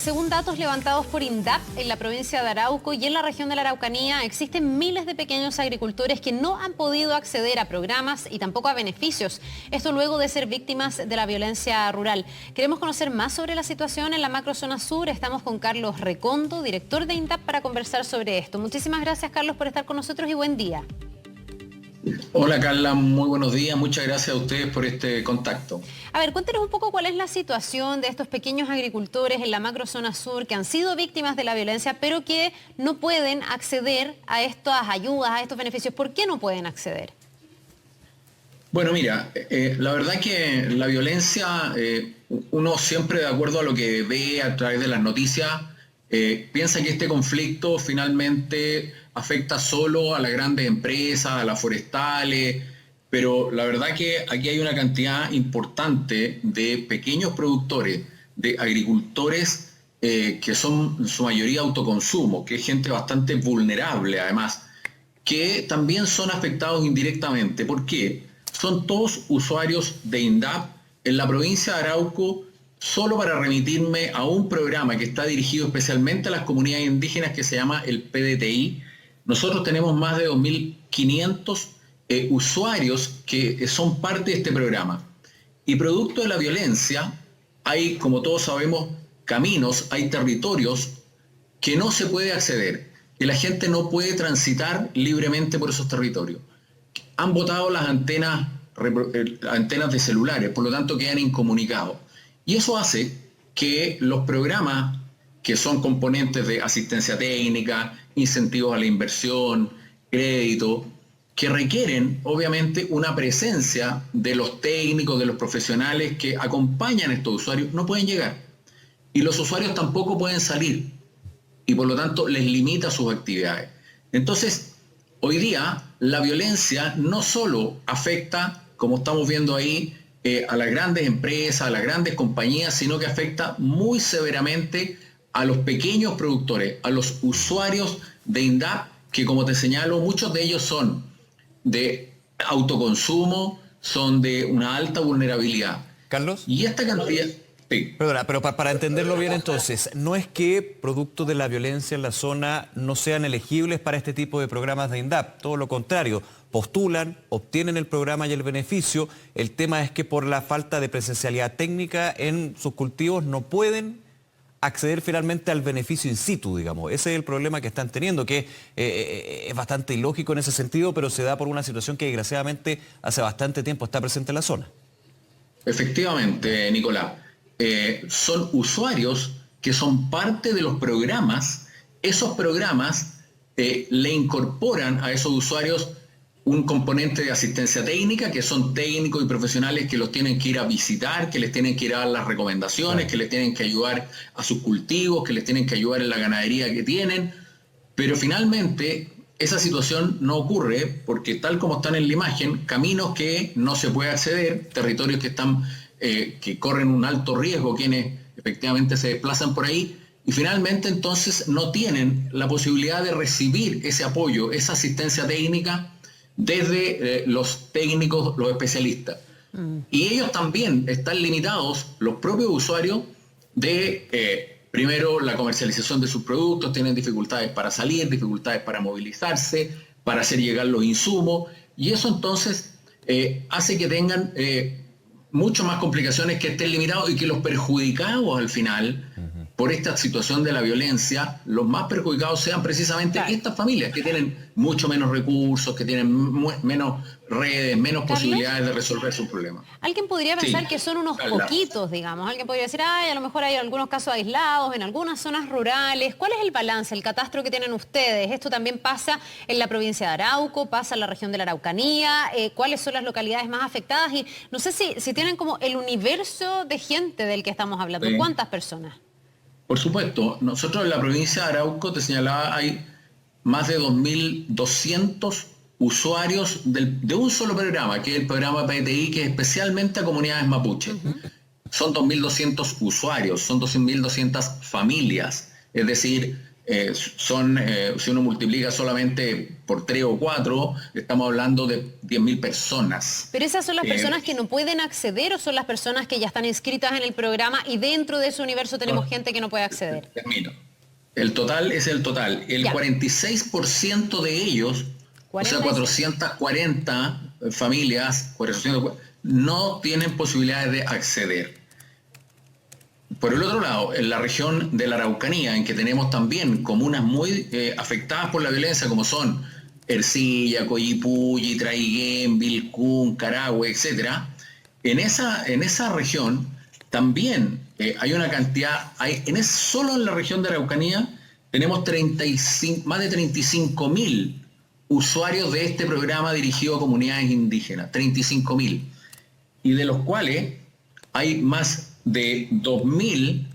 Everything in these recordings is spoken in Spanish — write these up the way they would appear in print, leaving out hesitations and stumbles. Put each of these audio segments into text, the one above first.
Según datos levantados por INDAP, en la provincia de Arauco y en la región de la Araucanía existen miles de pequeños agricultores que no han podido acceder a programas y tampoco a beneficios. Esto luego de ser víctimas de la violencia rural. Queremos conocer más sobre la situación en la macrozona sur. Estamos con Carlos Recondo, director de INDAP, para conversar sobre esto. Muchísimas gracias, Carlos, por estar con nosotros y buen día. Hola Carla, muy buenos días, muchas gracias a ustedes por este contacto. A ver, cuéntenos un poco cuál es la situación de estos pequeños agricultores en la macrozona sur que han sido víctimas de la violencia, pero que no pueden acceder a estas ayudas, a estos beneficios. ¿Por qué no pueden acceder? Bueno, mira, la verdad que la violencia, uno siempre de acuerdo a lo que ve a través de las noticias, piensa que este conflicto finalmente afecta solo a las grandes empresas, a las forestales, pero la verdad que aquí hay una cantidad importante de pequeños productores, de agricultores que son en su mayoría autoconsumo, que es gente bastante vulnerable además, que también son afectados indirectamente. ¿Por qué? Son todos usuarios de INDAP en la provincia de Arauco. Solo para remitirme a un programa que está dirigido especialmente a las comunidades indígenas que se llama el PDTI, nosotros tenemos más de 2.500 usuarios que son parte de este programa. Y producto de la violencia, hay, como todos sabemos, caminos, hay territorios que no se puede acceder, que la gente no puede transitar libremente por esos territorios. Han botado las antenas de celulares, por lo tanto quedan incomunicados. Y eso hace que los programas que son componentes de asistencia técnica, incentivos a la inversión, crédito, que requieren obviamente una presencia de los técnicos, de los profesionales que acompañan a estos usuarios, no pueden llegar. Y los usuarios tampoco pueden salir y por lo tanto les limita sus actividades. Entonces, hoy día la violencia no solo afecta, como estamos viendo ahí, a las grandes empresas, a las grandes compañías, sino que afecta muy severamente a los pequeños productores, a los usuarios de INDAP, que como te señalo, muchos de ellos son de autoconsumo, son de una alta vulnerabilidad. Carlos. Y esta cantidad... Sí. Perdona, pero para entenderlo bien entonces, no es que producto de la violencia en la zona no sean elegibles para este tipo de programas de INDAP, todo lo contrario, postulan, obtienen el programa y el beneficio, el tema es que por la falta de presencialidad técnica en sus cultivos no pueden acceder finalmente al beneficio in situ, digamos. Ese es el problema que están teniendo, que es bastante ilógico en ese sentido, pero se da por una situación que desgraciadamente hace bastante tiempo está presente en la zona. Efectivamente, Nicolás. Son usuarios que son parte de los programas. Esos programas le incorporan a esos usuarios un componente de asistencia técnica, que son técnicos y profesionales que los tienen que ir a visitar, que les tienen que ir a dar las recomendaciones, que les tienen que ayudar a sus cultivos, que les tienen que ayudar en la ganadería que tienen. Pero finalmente esa situación no ocurre porque, tal como están en la imagen, caminos que no se puede acceder, territorios que están que corren un alto riesgo quienes efectivamente se desplazan por ahí, y finalmente entonces no tienen la posibilidad de recibir ese apoyo, esa asistencia técnica desde los técnicos, los especialistas. Y ellos también están limitados, los propios usuarios, de primero la comercialización de sus productos, tienen dificultades para salir, dificultades para movilizarse, para hacer llegar los insumos, y eso entonces hace que tengan mucho más complicaciones, que estén limitados, y que los perjudicados al final por esta situación de la violencia, los más perjudicados sean precisamente estas familias que tienen mucho menos recursos, que tienen menos redes, menos posibilidades de resolver sus problemas. Alguien podría pensar que son unos poquitos, digamos. Alguien podría decir, a lo mejor hay algunos casos aislados en algunas zonas rurales. ¿Cuál es el balance, el catastro que tienen ustedes? Esto también pasa en la provincia de Arauco, pasa en la región de la Araucanía. ¿Cuáles son las localidades más afectadas? Y no sé si tienen como el universo de gente del que estamos hablando. Sí. ¿Cuántas personas? Por supuesto, nosotros en la provincia de Arauco, te señalaba, hay más de 2.200 usuarios de un solo programa, que es el programa PDTI, que es especialmente a comunidades mapuches. Son 2.200 usuarios, son 2.200 familias, es decir, si uno multiplica solamente por 3 o 4, estamos hablando de 10.000 personas. ¿Pero esas son las personas que no pueden acceder o son las personas que ya están inscritas en el programa y dentro de ese universo tenemos gente que no puede acceder? Termino. El total es el total. El 46% de ellos, 46. O sea, 440 familias, 440, no tienen posibilidades de acceder. Por el otro lado, en la región de la Araucanía, en que tenemos también comunas muy afectadas por la violencia, como son Ercilla, Coyipulli, Traiguén, Vilcún, Carahue, etc., en esa región también hay una cantidad, solo en la región de Araucanía tenemos más de 35.000 usuarios de este programa dirigido a comunidades indígenas, 35.000, y de los cuales hay más de 2.000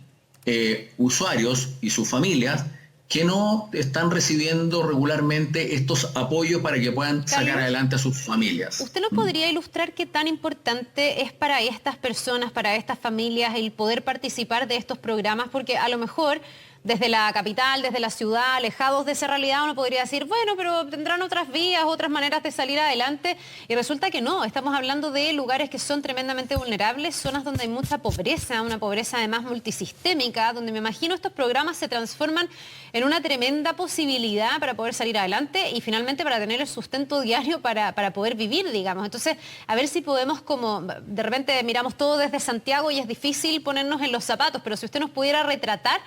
usuarios y sus familias que no están recibiendo regularmente estos apoyos para que puedan sacar adelante a sus familias. ¿Usted nos podría ilustrar qué tan importante es para estas personas, para estas familias, el poder participar de estos programas? Porque a lo mejor desde la capital, desde la ciudad, alejados de esa realidad, uno podría decir, bueno, pero tendrán otras vías, otras maneras de salir adelante, y resulta que no. Estamos hablando de lugares que son tremendamente vulnerables, zonas donde hay mucha pobreza, una pobreza además multisistémica, donde me imagino estos programas se transforman en una tremenda posibilidad para poder salir adelante y finalmente para tener el sustento diario para poder vivir, digamos. Entonces, a ver si podemos, como de repente miramos todo desde Santiago y es difícil ponernos en los zapatos, pero si usted nos pudiera retratar,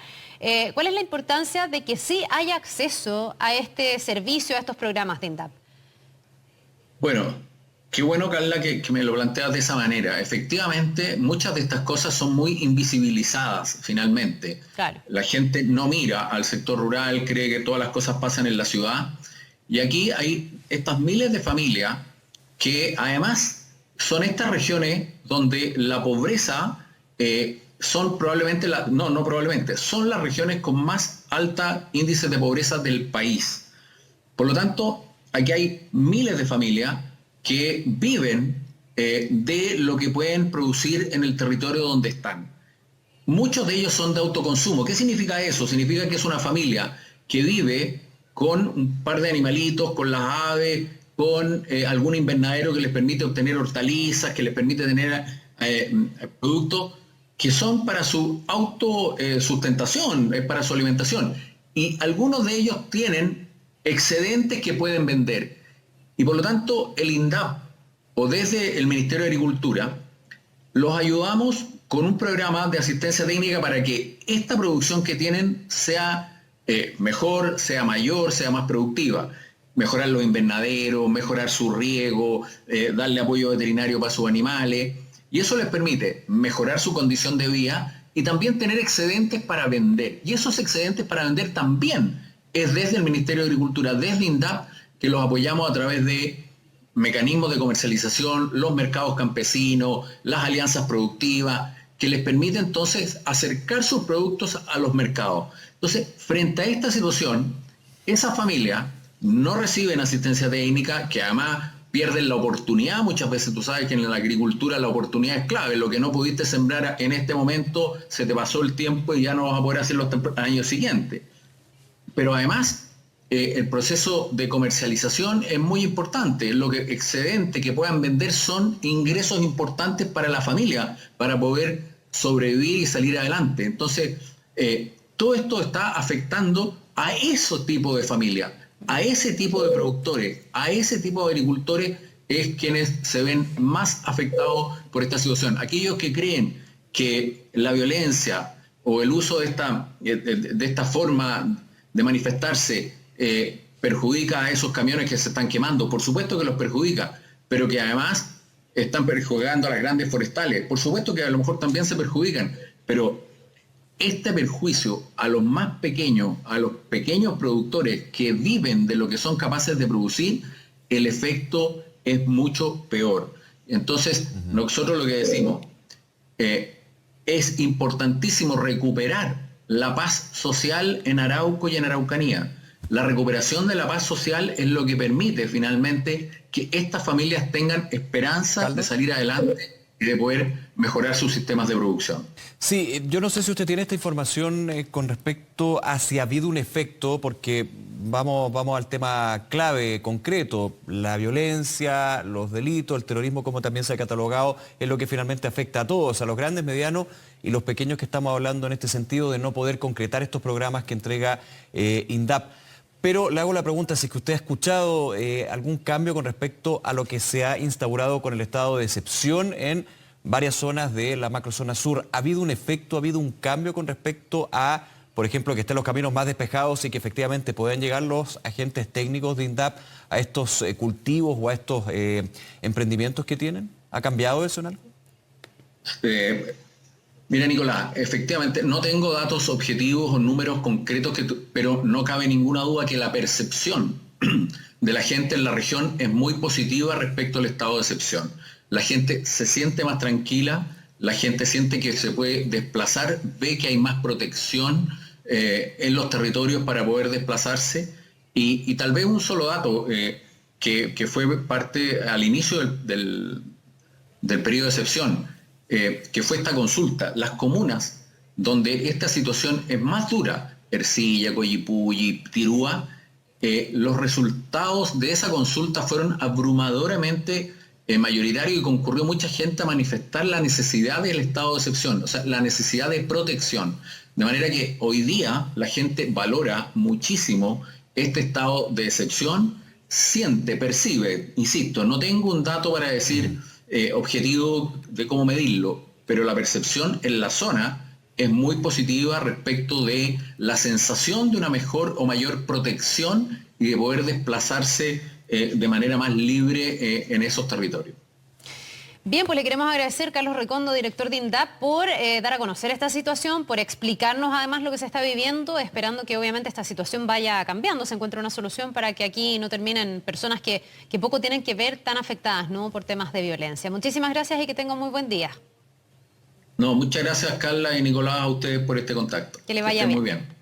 ¿cuál es la importancia de que sí haya acceso a este servicio, a estos programas de INDAP? Bueno, qué bueno, Carla, que me lo planteas de esa manera. Efectivamente, muchas de estas cosas son muy invisibilizadas, finalmente. Claro. La gente no mira al sector rural, cree que todas las cosas pasan en la ciudad. Y aquí hay estas miles de familias que además son estas regiones donde la pobreza... son probablemente, son las regiones con más alta índice de pobreza del país. Por lo tanto, aquí hay miles de familias que viven de lo que pueden producir en el territorio donde están. Muchos de ellos son de autoconsumo. ¿Qué significa eso? Significa que es una familia que vive con un par de animalitos, con las aves, con algún invernadero que les permite obtener hortalizas, que les permite tener productos que son para su autosustentación, para su alimentación. Y algunos de ellos tienen excedentes que pueden vender. Y por lo tanto, el INDAP o desde el Ministerio de Agricultura los ayudamos con un programa de asistencia técnica para que esta producción que tienen sea mejor, sea mayor, sea más productiva. Mejorar los invernaderos, mejorar su riego, darle apoyo veterinario para sus animales. Y eso les permite mejorar su condición de vida y también tener excedentes para vender. Y esos excedentes para vender también es desde el Ministerio de Agricultura, desde INDAP, que los apoyamos a través de mecanismos de comercialización, los mercados campesinos, las alianzas productivas, que les permite entonces acercar sus productos a los mercados. Entonces, frente a esta situación, esas familias no reciben asistencia técnica, que además pierden la oportunidad. Muchas veces tú sabes que en la agricultura la oportunidad es clave. Lo que no pudiste sembrar en este momento, se te pasó el tiempo y ya no vas a poder hacerlo hasta el año siguiente. Pero además, el proceso de comercialización es muy importante. Lo que excedente que puedan vender son ingresos importantes para la familia, para poder sobrevivir y salir adelante. Entonces, todo esto está afectando a esos tipos de familias, a ese tipo de productores, a ese tipo de agricultores es quienes se ven más afectados por esta situación. Aquellos que creen que la violencia o el uso de esta forma de manifestarse perjudica a esos camiones que se están quemando, por supuesto que los perjudica, pero que además están perjudicando a las grandes forestales, por supuesto que a lo mejor también se perjudican, pero este perjuicio a los más pequeños, a los pequeños productores que viven de lo que son capaces de producir, el efecto es mucho peor. Entonces, nosotros lo que decimos, es importantísimo recuperar la paz social en Arauco y en Araucanía. La recuperación de la paz social es lo que permite finalmente que estas familias tengan esperanza de salir adelante y de poder mejorar sus sistemas de producción. Sí, yo no sé si usted tiene esta información con respecto a si ha habido un efecto, porque vamos al tema clave, concreto, la violencia, los delitos, el terrorismo, como también se ha catalogado, es lo que finalmente afecta a todos, a los grandes, medianos y los pequeños que estamos hablando en este sentido de no poder concretar estos programas que entrega INDAP. Pero le hago la pregunta, si es que usted ha escuchado algún cambio con respecto a lo que se ha instaurado con el estado de excepción en varias zonas de la macrozona sur. ¿Ha habido un efecto, ha habido un cambio con respecto a, por ejemplo, que estén los caminos más despejados y que efectivamente puedan llegar los agentes técnicos de INDAP a estos cultivos o a estos emprendimientos que tienen? ¿Ha cambiado eso en algo? Mira, Nicolás, efectivamente no tengo datos objetivos o números concretos, pero no cabe ninguna duda que la percepción de la gente en la región es muy positiva respecto al estado de excepción. La gente se siente más tranquila, la gente siente que se puede desplazar, ve que hay más protección en los territorios para poder desplazarse y tal vez un solo dato que fue parte al inicio del periodo de excepción, que fue esta consulta. Las comunas donde esta situación es más dura, Ercilla, Coyipulli, Tirúa, los resultados de esa consulta fueron abrumadoramente mayoritarios y concurrió mucha gente a manifestar la necesidad del estado de excepción, o sea, la necesidad de protección. De manera que hoy día la gente valora muchísimo este estado de excepción, siente, percibe, insisto, no tengo un dato para decir objetivo de cómo medirlo, pero la percepción en la zona es muy positiva respecto de la sensación de una mejor o mayor protección y de poder desplazarse de manera más libre en esos territorios. Bien, pues le queremos agradecer, Carlos Recondo, director de INDAP, por dar a conocer esta situación, por explicarnos además lo que se está viviendo, esperando que obviamente esta situación vaya cambiando, se encuentre una solución para que aquí no terminen personas que poco tienen que ver tan afectadas, ¿no?, por temas de violencia. Muchísimas gracias y que tengan muy buen día. No, muchas gracias, Carla y Nicolás, a ustedes por este contacto. Que le vaya bien. Muy bien.